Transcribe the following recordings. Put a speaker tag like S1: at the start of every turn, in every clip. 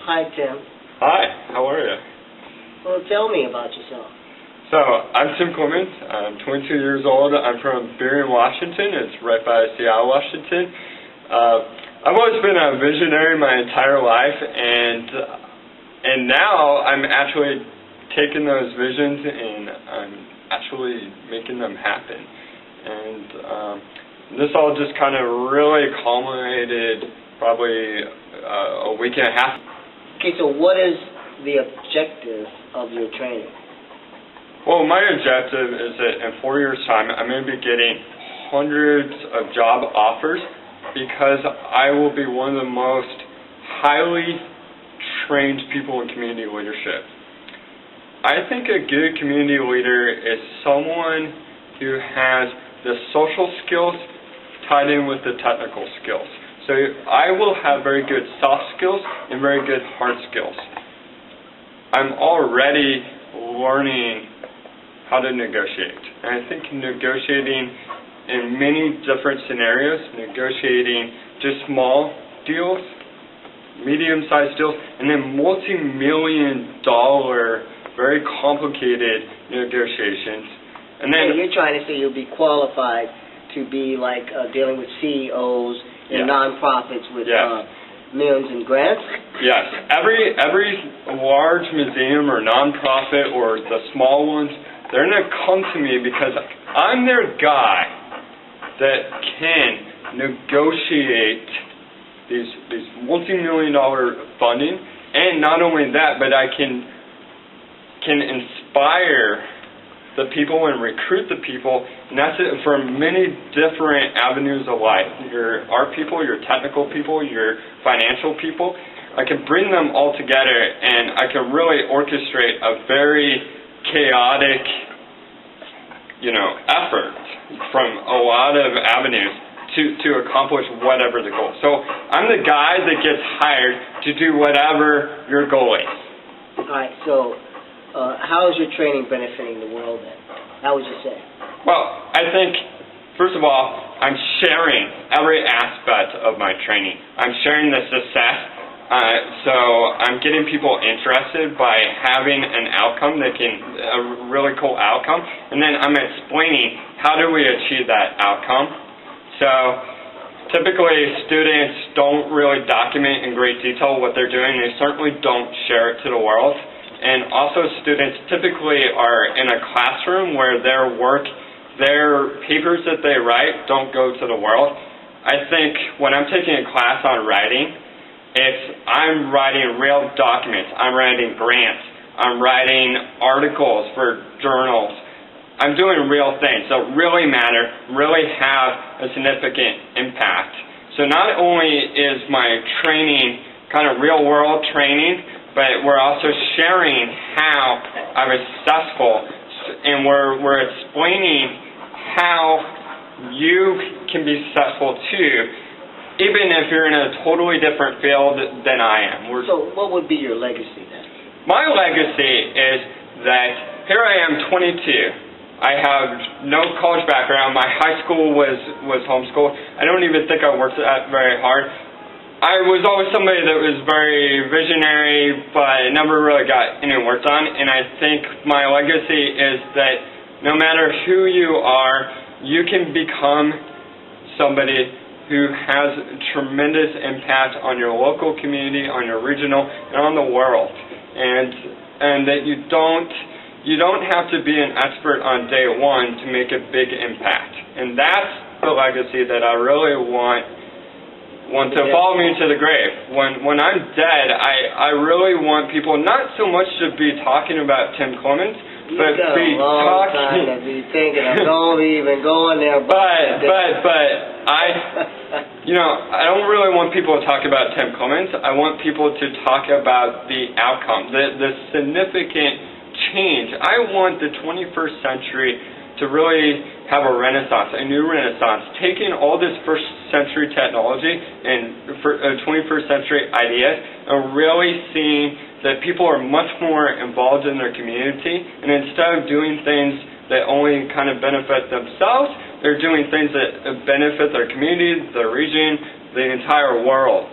S1: Hi, Tim.
S2: Hi, how are you?
S1: Well, tell me about yourself.
S2: So, I'm Tim Clemans. I'm 22 years old. I'm from Burien, Washington. It's right by Seattle, Washington. I've always been a visionary my entire life, and now I'm actually taking those visions and I'm actually making them happen. And this all just kind of really culminated probably a week and a half.
S1: Okay, so what is the objective of your training?
S2: Well, my objective is that in 4 years' time, I'm going to be getting hundreds of job offers because I will be one of the most highly trained people in community leadership. I think a good community leader is someone who has the social skills tied in with the technical skills. So I will have very good soft skills and very good hard skills. I'm already learning how to negotiate. And I think negotiating in many different scenarios, negotiating just small deals, medium-sized deals, and then multi-million-dollar, very complicated negotiations. And then
S1: you're trying to say you'll be qualified to be like dealing with CEOs and nonprofits with millions in grants?
S2: Yes. Every large museum or nonprofit or the small ones, they're going to come to me because I'm their guy that can negotiate these multi-million-dollar funding, and not only that, but I can inspire the people and recruit the people, and that's it for many different avenues of life. Your art people, your technical people, your financial people. I can bring them all together, and I can really orchestrate a very chaotic, effort from a lot of avenues to accomplish whatever the goal. So I'm the guy that gets hired to do whatever your goal is.
S1: All right, so how is your training benefiting the world then? How would you say?
S2: Well, I think, first of all, I'm sharing every aspect of my training. I'm sharing the success. So I'm getting people interested by having an outcome a really cool outcome, and then I'm explaining how do we achieve that outcome. So typically students don't really document in great detail what they're doing. They certainly don't share it to the world. And also students typically are in a classroom where their papers that they write don't go to the world. I think when I'm taking a class on writing, I'm writing real documents, I'm writing grants, I'm writing articles for journals. I'm doing real things that really matter, really have a significant impact. So not only is my training kind of real world training, but we're also sharing how I was successful, and we're explaining how you can be successful too, even if you're in a totally different field than I am.
S1: So what would be your legacy then?
S2: My legacy is that here I am, 22. I have no college background. My high school was homeschooled. I don't even think I worked that very hard. I was always somebody that was very visionary, but never really got any work done. And I think my legacy is that no matter who you are, you can become somebody who has a tremendous impact on your local community, on your regional, and on the world. And that you don't have to be an expert on day one to make a big impact. And that's the legacy that I really want to follow me to the grave. When I'm dead, I really want people not so much to be talking about Tim Clemans, but be talking.
S1: To be thinking of don't even going there.
S2: But I don't really want people to talk about Tim Clemans. I want people to talk about the outcome, the significant change. I want the 21st century to really have a renaissance, a new renaissance, taking all this first century technology and 21st century ideas and really seeing that people are much more involved in their community, and instead of doing things that only kind of benefit themselves, they're doing things that benefit their community, their region, the entire world.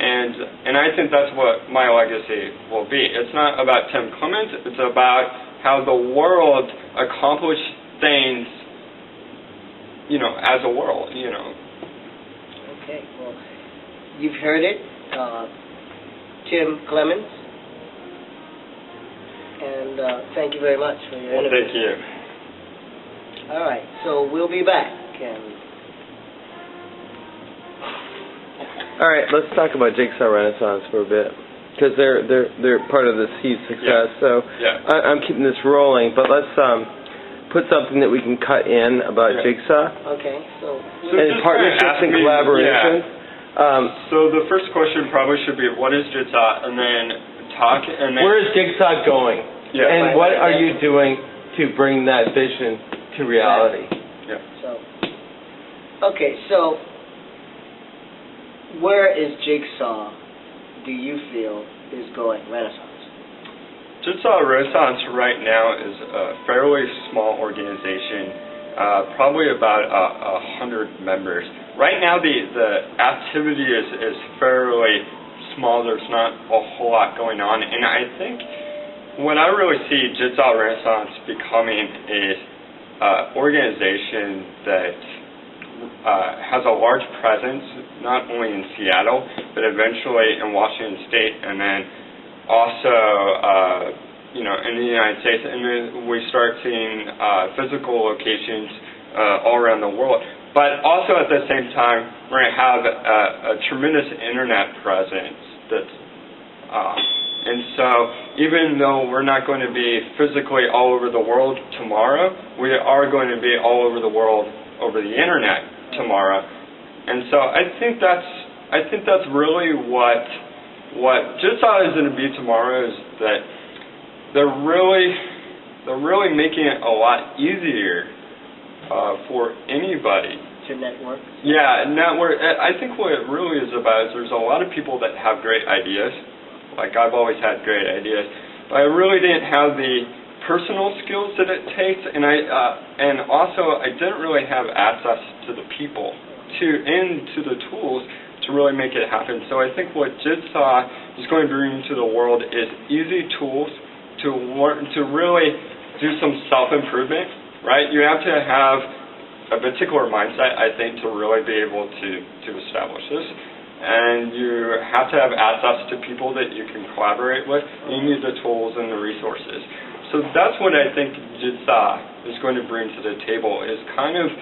S2: And I think that's what my legacy will be. It's not about Tim Clemans. It's about how the world accomplished things, as a world,
S1: Okay, well, you've heard it. Tim Clemans. And thank you very much for your interview.
S2: Thank you.
S1: All right, so we'll be back. And
S3: all right, let's talk about Jigsaw Renaissance for a bit, because they're part of this huge success.
S2: Yeah.
S3: So
S2: yeah.
S3: I'm keeping this rolling, but let's put something that we can cut in about Jigsaw.
S1: Okay, so
S3: and partnerships and collaborations.
S2: Yeah. So the first question probably should be, what is Jigsaw, and then talk, and then
S3: where is Jigsaw going?
S2: Yeah.
S3: And what are you doing to bring that vision to reality?
S2: Yeah.
S1: Okay, so where is Jigsaw, do you feel, is going, Renaissance?
S2: Jigsaw Renaissance right now is a fairly small organization, probably about 100 members. Right now the activity is fairly small. There's not a whole lot going on, and I think what I really see Jigsaw Renaissance becoming is an organization that has a large presence, not only in Seattle, but eventually in Washington State, and then also, in the United States. And then we start seeing physical locations all around the world. But also at the same time, we're going to have a tremendous internet presence that's and so even though we're not going to be physically all over the world tomorrow, we are going to be all over the world over the internet tomorrow. And so I think that's really what Jigsaw is going to be tomorrow, is that they're really making it a lot easier for anybody
S1: to network.
S2: Yeah, network. I think what it really is about is there's a lot of people that have great ideas. Like, I've always had great ideas, but I really didn't have the personal skills that it takes, and also I didn't really have access to the people, to the tools to really make it happen. So I think what Jigsaw is going to bring to the world is easy tools to really do some self-improvement, right? You have to have a particular mindset, I think, to really be able to establish this. And you have to have access to people that you can collaborate with. You need the tools and the resources. So that's what I think Jigsaw is going to bring to the table, is kind of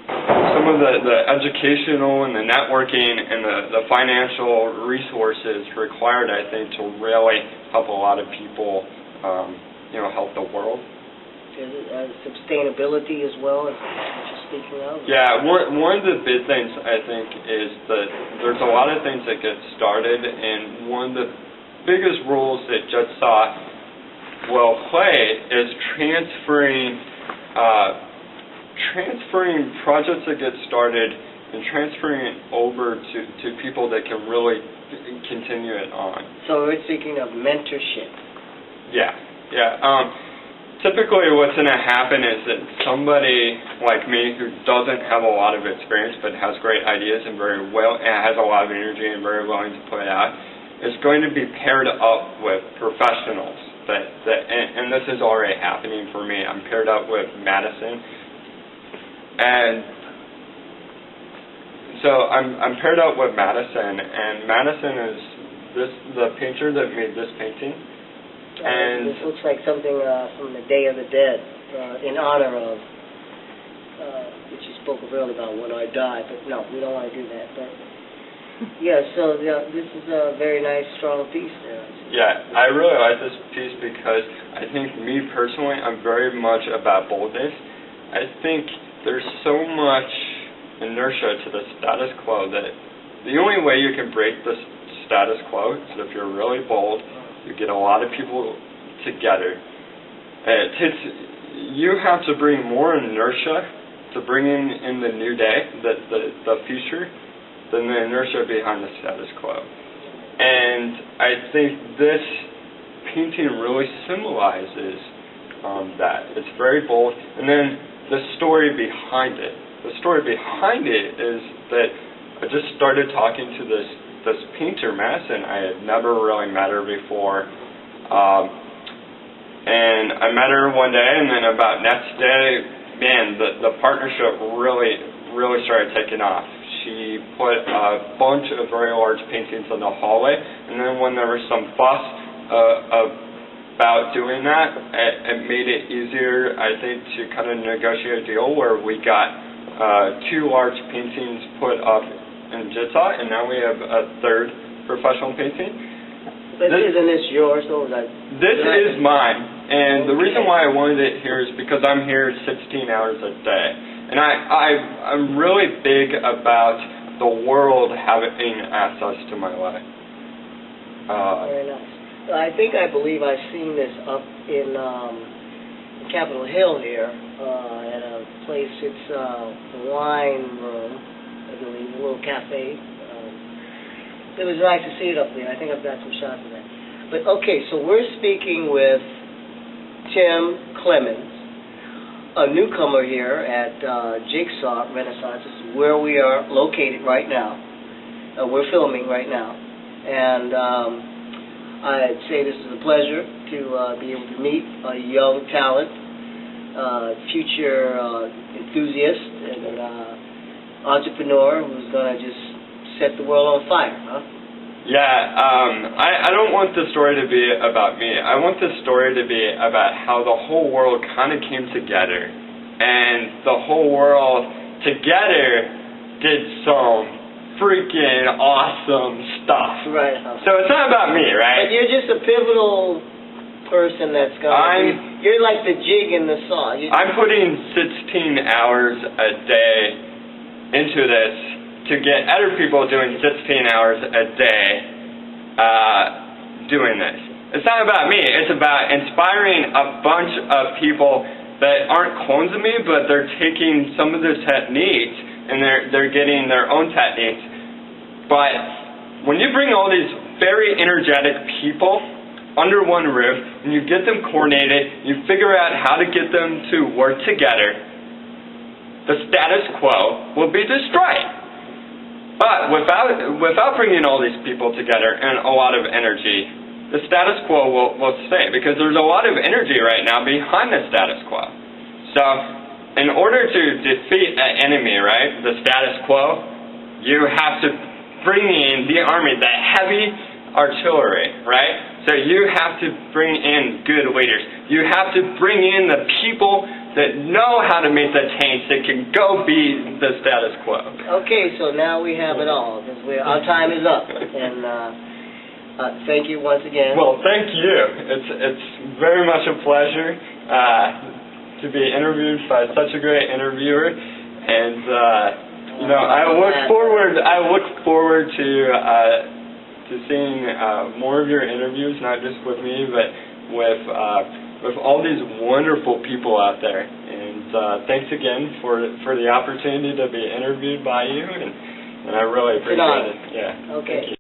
S2: some of the educational and the networking and the financial resources required, I think, to really help a lot of people, help the world.
S1: Sustainability as well, is what you're speaking of?
S2: Yeah, one of the big things, I think, is that there's a lot of things that get started, and one of the biggest roles that Jigsaw will play is transferring projects that get started and transferring it over to people that can really continue it on.
S1: So we're speaking of mentorship.
S2: Yeah. Typically what's going to happen is that somebody like me, who doesn't have a lot of experience but has great ideas and has a lot of energy and very willing to put it out, is going to be paired up with professionals. And this is already happening for me. I'm paired up with Madison. And so I'm paired up with Madison, and Madison is the painter that made this painting. And
S1: this looks like something from the Day of the Dead, in honor of, which you spoke of earlier about when I die, but no, we don't want to do that. But yeah, so this is a very nice, strong piece there.
S2: Yeah, I really like this piece because I think, me personally, I'm very much about boldness. I think there's so much inertia to the status quo that the only way you can break the status quo is if you're really bold. You get a lot of people together. You have to bring more inertia to bring in the new day, the future, than the inertia behind the status quo. And I think this painting really symbolizes that. It's very bold. And then the story behind it. The story behind it is that I just started talking to this this painter, Madison. I had never really met her before. And I met her one day, and then about next day, man, the partnership really started taking off. She put a bunch of very large paintings in the hallway, and then when there was some fuss about doing that, it made it easier, I think, to kind of negotiate a deal where we got 2 large paintings put up in Jigsaw, and now we have a 3rd professional painting.
S1: But isn't this yours, though?
S2: This is mine, and the reason why I wanted it here is because I'm here 16 hours a day. And I'm really big about the world having access to my life.
S1: Very nice. I believe I've seen this up in Capitol Hill here at a place. It's a wine room, I believe, a little cafe. It was nice to see it up there. I think I've got some shots of that. But okay, so we're speaking with Tim Clemans, a newcomer here at Jigsaw Renaissance. This is where we are located right now. We're filming right now. And I'd say this is a pleasure to be able to meet a young talent, future enthusiast, and entrepreneur who's going to just set the world on fire, huh?
S2: Yeah, I don't want the story to be about me. I want the story to be about how the whole world kind of came together, and the whole world together did some freaking awesome stuff.
S1: Right.
S2: So it's not about me, right?
S1: But you're just a pivotal person that's going to you're like the jig in the saw.
S2: I'm putting 16 hours a day into this to get other people doing 16 hours a day doing this. It's not about me. It's about inspiring a bunch of people that aren't clones of me, but they're taking some of the techniques and they're getting their own techniques. But when you bring all these very energetic people under one roof and you get them coordinated, you figure out how to get them to work together, the status quo will be destroyed. But without bringing all these people together and a lot of energy, the status quo will stay, because there's a lot of energy right now behind the status quo. So in order to defeat an enemy, right, the status quo, you have to bring in the army, the heavy artillery, right? So you have to bring in good leaders. You have to bring in the people that know how to make the change that can go beat the status quo.
S1: Okay, so now we have it all, because our time is up. And thank you once again.
S2: Well, thank you. It's very much a pleasure to be interviewed by such a great interviewer, and I look forward to seeing more of your interviews, not just with me, but with all these wonderful people out there. And thanks again for the opportunity to be interviewed by you, and I really appreciate it. Yeah.
S1: Okay.
S2: Thank you.